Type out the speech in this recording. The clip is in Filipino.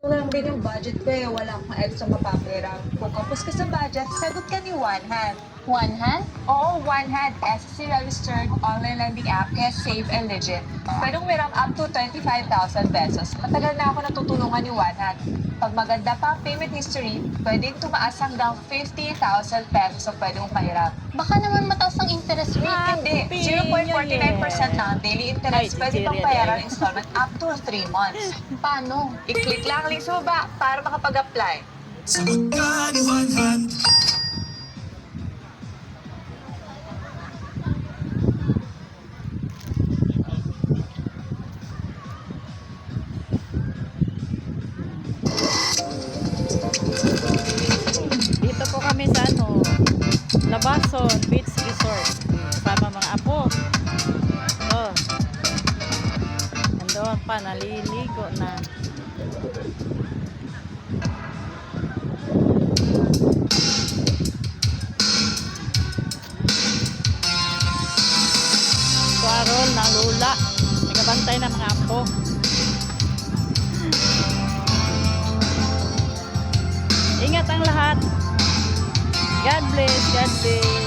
Lang din yung budget ko eh, wala akong extra mapapera. Kung kapos ka sa budget, sagot ka ni One Hand. One hand? Oo, One Hand, SEC registered online lending app kaya safe and legit. Pwedeng umiram up to 25,000 pesos. Matagal na ako natutulungan ni One Hand. Pag maganda pa ang payment history, pwedeng tumaas hanggang 50,000 pesos ang pwedeng pahiram. Baka naman mataas ang interest rate. Hindi, 0.49% na ang daily interest, pwede pang bayaran installment up to 3 months. Paano? I-click lang ang link sa baba para makapag-apply. Sagot ka ni One Hand. Dito po kami sa Labason Beach Resort. Kasama mga apo. Oh. Nandoon pa, naliligo na. Kwarol ng lula. Nagabantay ng mga apo. Ingat ang lahat. God bless, God bless.